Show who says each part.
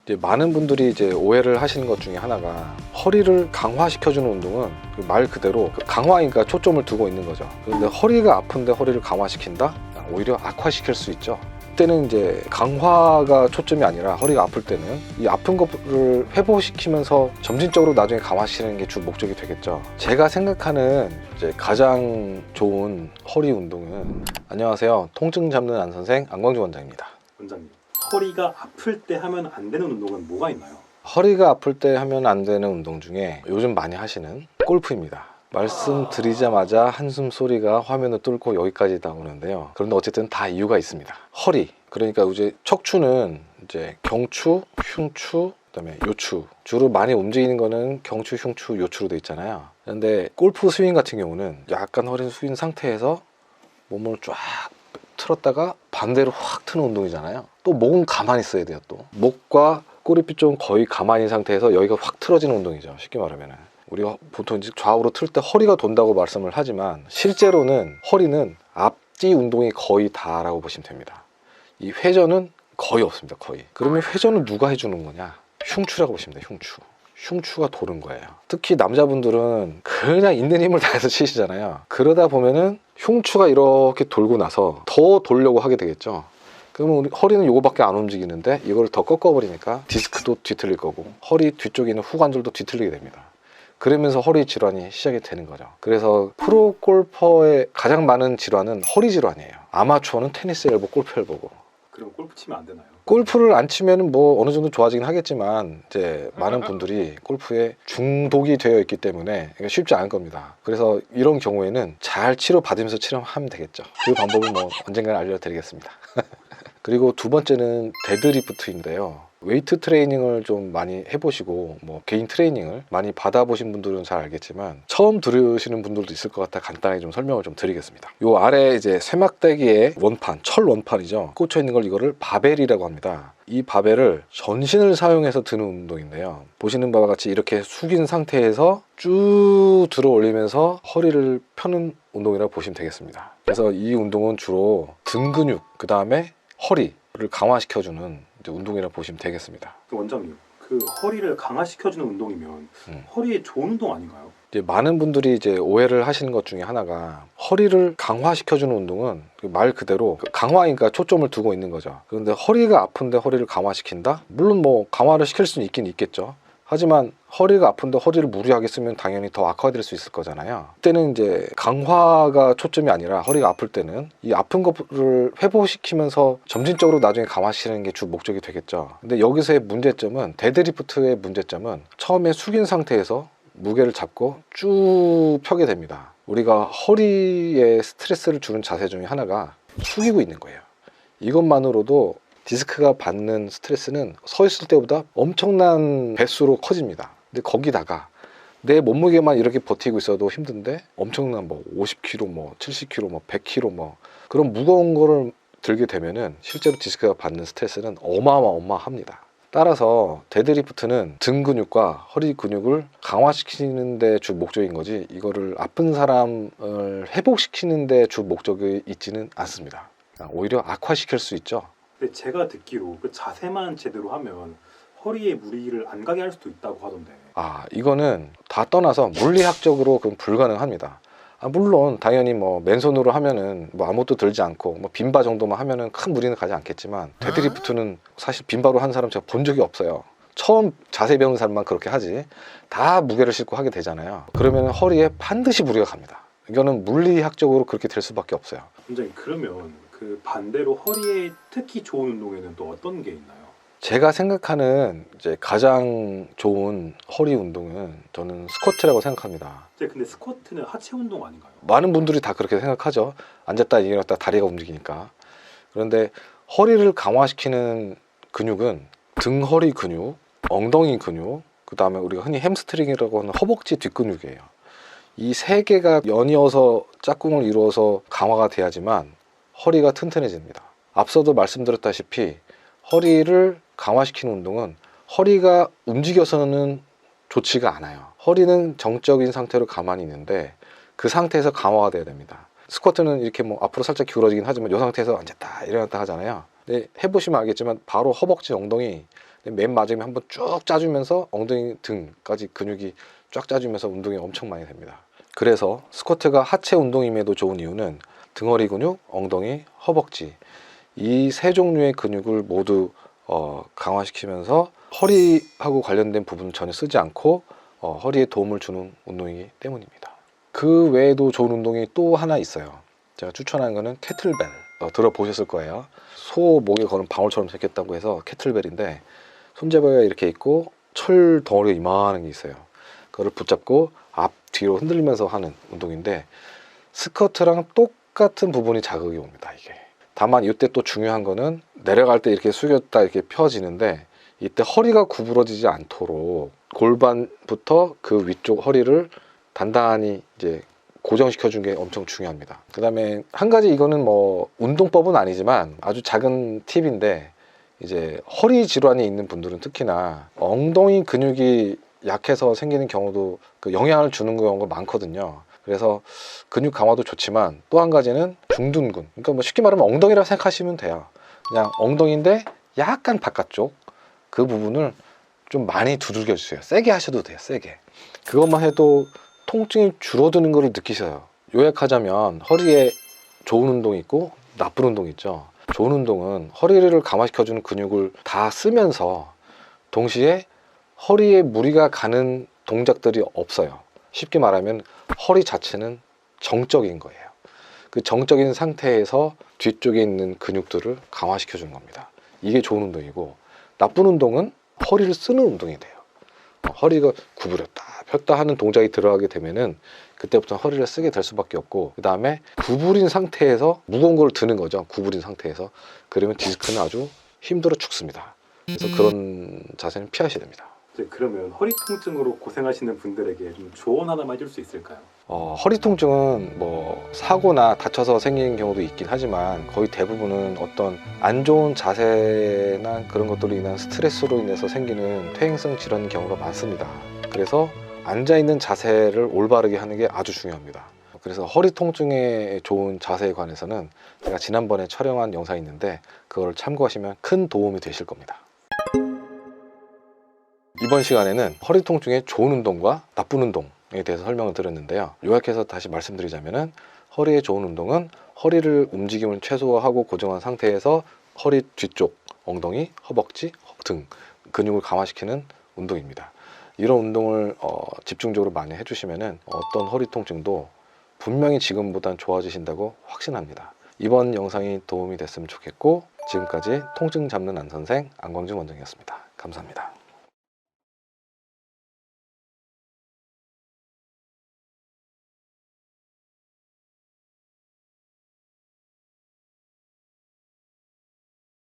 Speaker 1: 이제 많은 분들이 이제 오해를 하시는 것 중에 하나가 허리를 강화시켜주는 운동은 말 그대로 강화니까 초점을 두고 있는 거죠. 그런데 허리가 아픈데 허리를 강화시킨다? 오히려 악화시킬 수 있죠. 그때는 이제 강화가 초점이 아니라 허리가 아플 때는 이 아픈 거를 회복시키면서 점진적으로 나중에 강화시키는 게 주 목적이 되겠죠. 제가 생각하는 이제 가장 좋은 허리 운동은, 안녕하세요, 통증 잡는 안 선생 안광주 원장입니다.
Speaker 2: 원장님, 허리가 아플 때 하면 안 되는 운동은 뭐가 있나요?
Speaker 1: 허리가 아플 때 하면 안 되는 운동 중에 요즘 많이 하시는 골프입니다. 말씀드리자마자 한숨 소리가 화면을 뚫고 여기까지 나오는데요. 그런데 어쨌든 다 이유가 있습니다. 허리, 그러니까 이제 척추는 이제 경추, 흉추, 그다음에 요추, 주로 많이 움직이는 거는 경추, 흉추, 요추로 돼 있잖아요. 그런데 골프 스윙 같은 경우는 약간 허리를 숙인 상태에서 몸을 쫙 틀었다가 반대로 확 트는 운동이잖아요. 또 목은 가만히 있어야 돼요. 또 목과 꼬리뼈 쪽은 거의 가만히 있는 상태에서 여기가 확 틀어지는 운동이죠. 쉽게 말하면 우리가 보통 좌우로 틀 때 허리가 돈다고 말씀을 하지만 실제로는 허리는 앞뒤 운동이 거의 다라고 보시면 됩니다. 이 회전은 거의 없습니다. 거의. 그러면 회전은 누가 해주는 거냐? 흉추라고 보시면 돼요. 흉추가 도는 거예요. 특히 남자분들은 그냥 있는 힘을 다해서 치시잖아요. 그러다 보면은 흉추가 이렇게 돌고 나서 더 돌려고 하게 되겠죠. 그러면 우리 허리는 요거밖에 안 움직이는데 이걸 더 꺾어버리니까 디스크도 뒤틀릴 거고 허리 뒤쪽에 있는 후관절도 뒤틀리게 됩니다. 그러면서 허리 질환이 시작이 되는 거죠. 그래서 프로 골퍼의 가장 많은 질환은 허리 질환이에요. 아마추어는 테니스 엘보, 골프 엘보고.
Speaker 2: 그럼 골프 치면 안 되나요?
Speaker 1: 골프를 안 치면은 뭐 어느 정도 좋아지긴 하겠지만 이제 많은 분들이 골프에 중독이 되어 있기 때문에 쉽지 않을 겁니다. 그래서 이런 경우에는 잘 치료 받으면서 치료하면 되겠죠. 그 방법은 뭐 언젠가 알려드리겠습니다. 그리고 두 번째는 데드리프트인데요. 웨이트 트레이닝을 좀 많이 해보시고 뭐 개인 트레이닝을 많이 받아보신 분들은 잘 알겠지만 처음 들으시는 분들도 있을 것 같아 간단하게 좀 설명을 좀 드리겠습니다. 요 아래 이제 쇠막대기에 원판, 철 원판이죠. 꽂혀 있는 걸 이거를 바벨이라고 합니다. 이 바벨을 전신을 사용해서 드는 운동인데요. 보시는 바와 같이 이렇게 숙인 상태에서 쭉 들어 올리면서 허리를 펴는 운동이라고 보시면 되겠습니다. 그래서 이 운동은 주로 등 근육, 그 다음에 허리를 강화시켜주는 운동이라고 보시면 되겠습니다.
Speaker 2: 원장님, 그 허리를 강화시켜주는 운동이면 허리에 좋은 운동 아닌가요?
Speaker 1: 이제 많은 분들이 이제 오해를 하시는 것 중에 하나가 허리를 강화시켜주는 운동은 말 그대로 강화니까 초점을 두고 있는 거죠. 그런데 허리가 아픈데 허리를 강화시킨다? 물론 뭐 강화를 시킬 수는 있긴 있겠죠. 하지만 허리가 아픈데 허리를 무리하게 쓰면 당연히 더 악화될 수 있을 거잖아요. 그때는 이제 강화가 초점이 아니라 허리가 아플 때는 이 아픈 거를 회복시키면서 점진적으로 나중에 강화시키는 게 주 목적이 되겠죠. 근데 여기서의 문제점은, 데드리프트의 문제점은 처음에 숙인 상태에서 무게를 잡고 쭉 펴게 됩니다. 우리가 허리에 스트레스를 주는 자세 중에 하나가 숙이고 있는 거예요. 이것만으로도 디스크가 받는 스트레스는 서 있을 때보다 엄청난 배수로 커집니다. 근데 거기다가 내 몸무게만 이렇게 버티고 있어도 힘든데 엄청난 뭐 50kg, 뭐 70kg, 뭐 100kg 뭐 그런 무거운 거를 들게 되면은 실제로 디스크가 받는 스트레스는 어마어마합니다. 따라서 데드리프트는 등 근육과 허리 근육을 강화시키는 데 주 목적인 거지 이거를 아픈 사람을 회복시키는 데 주 목적이 있지는 않습니다. 오히려 악화시킬 수 있죠.
Speaker 2: 근데 제가 듣기로 그 자세만 제대로 하면 허리에 무리를 안 가게 할 수도 있다고 하던데.
Speaker 1: 이거는 다 떠나서 물리학적으로 그건 불가능합니다. 물론 당연히 뭐 맨손으로 하면은 뭐 아무것도 들지 않고 뭐 빈바 정도만 하면은 큰 무리는 가지 않겠지만 데드리프트는 사실 빈바로 한 사람 제가 본 적이 없어요. 처음 자세 배우는 사람만 그렇게 하지 다 무게를 싣고 하게 되잖아요. 그러면 허리에 반드시 무리가 갑니다. 이거는 물리학적으로 그렇게 될 수밖에 없어요.
Speaker 2: 원장님, 그러면 그 반대로 허리에 특히 좋은 운동에는 또 어떤 게 있나요?
Speaker 1: 제가 생각하는 이제 가장 좋은 허리 운동은 저는 스쿼트라고 생각합니다.
Speaker 2: 근데 스쿼트는 하체 운동 아닌가요?
Speaker 1: 많은 분들이 다 그렇게 생각하죠. 앉았다 일어났다 다리가 움직이니까. 그런데 허리를 강화시키는 근육은 등 허리 근육, 엉덩이 근육, 그 다음에 우리가 흔히 햄스트링이라고 하는 허벅지 뒷근육이에요. 이 세 개가 연이어서 짝꿍을 이루어서 강화가 돼야지만 허리가 튼튼해집니다. 앞서도 말씀드렸다시피 허리를 강화시키는 운동은 허리가 움직여서는 좋지가 않아요. 허리는 정적인 상태로 가만히 있는데 그 상태에서 강화가 돼야 됩니다. 스쿼트는 이렇게 뭐 앞으로 살짝 기울어지긴 하지만 이 상태에서 앉았다 일어났다 하잖아요. 근데 해보시면 알겠지만 바로 허벅지, 엉덩이 맨 마지막에 한번 쭉 짜주면서 엉덩이 등까지 근육이 쫙 짜주면서 운동이 엄청 많이 됩니다. 그래서 스쿼트가 하체 운동임에도 좋은 이유는 등허리 근육, 엉덩이, 허벅지 이 세 종류의 근육을 모두 강화시키면서 허리하고 관련된 부분은 전혀 쓰지 않고 허리에 도움을 주는 운동이기 때문입니다. 그 외에도 좋은 운동이 또 하나 있어요. 제가 추천하는 거는 캐틀벨. 들어보셨을 거예요. 소 목에 거는 방울처럼 생겼다고 해서 캐틀벨인데 손잡이가 이렇게 있고 철 덩어리가 이만한 게 있어요. 그거를 붙잡고 앞 뒤로 흔들면서 하는 운동인데 스쿼트랑 똑같은 부분이 자극이 옵니다. 이게 다만 이때 또 중요한 거는 내려갈 때 이렇게 숙였다 이렇게 펴지는데 이때 허리가 구부러지지 않도록 골반부터 그 위쪽 허리를 단단히 이제 고정시켜 준 게 엄청 중요합니다. 그 다음에 한 가지, 이거는 뭐 운동법은 아니지만 아주 작은 팁인데, 이제 허리 질환이 있는 분들은 특히나 엉덩이 근육이 약해서 생기는 경우도 그 영향을 주는 경우가 많거든요. 그래서 근육 강화도 좋지만 또 한 가지는 중둔근, 그러니까 뭐 쉽게 말하면 엉덩이라고 생각하시면 돼요. 그냥 엉덩이인데 약간 바깥쪽 그 부분을 좀 많이 두들겨 주세요. 세게 하셔도 돼요. 세게. 그것만 해도 통증이 줄어드는 것을 느끼셔요. 요약하자면 허리에 좋은 운동이 있고 나쁜 운동이 있죠. 좋은 운동은 허리를 강화시켜주는 근육을 다 쓰면서 동시에 허리에 무리가 가는 동작들이 없어요. 쉽게 말하면 허리 자체는 정적인 거예요. 그 정적인 상태에서 뒤쪽에 있는 근육들을 강화시켜주는 겁니다. 이게 좋은 운동이고, 나쁜 운동은 허리를 쓰는 운동이 돼요. 허리가 구부렸다 폈다 하는 동작이 들어가게 되면은 그때부터 허리를 쓰게 될 수밖에 없고, 그 다음에 구부린 상태에서 무거운 걸 드는 거죠. 구부린 상태에서. 그러면 디스크는 아주 힘들어 죽습니다. 그래서 그런 자세는 피하셔야 됩니다.
Speaker 2: 그러면 허리 통증으로 고생하시는 분들에게 좀 조언 하나만 해줄 수 있을까요?
Speaker 1: 허리 통증은 뭐 사고나 다쳐서 생기는 경우도 있긴 하지만 거의 대부분은 어떤 안 좋은 자세나 그런 것들로 인한 스트레스로 인해서 생기는 퇴행성 질환인 경우가 많습니다. 그래서 앉아있는 자세를 올바르게 하는 게 아주 중요합니다. 그래서 허리 통증에 좋은 자세에 관해서는 제가 지난번에 촬영한 영상이 있는데 그걸 참고하시면 큰 도움이 되실 겁니다. 이번 시간에는 허리 통증에 좋은 운동과 나쁜 운동에 대해서 설명을 드렸는데요. 요약해서 다시 말씀드리자면은 허리에 좋은 운동은 허리를 움직임을 최소화하고 고정한 상태에서 허리 뒤쪽, 엉덩이, 허벅지, 등 근육을 강화시키는 운동입니다. 이런 운동을 집중적으로 많이 해주시면은 어떤 허리 통증도 분명히 지금보단 좋아지신다고 확신합니다. 이번 영상이 도움이 됐으면 좋겠고, 지금까지 통증 잡는 안선생 안광준 원장이었습니다. 감사합니다.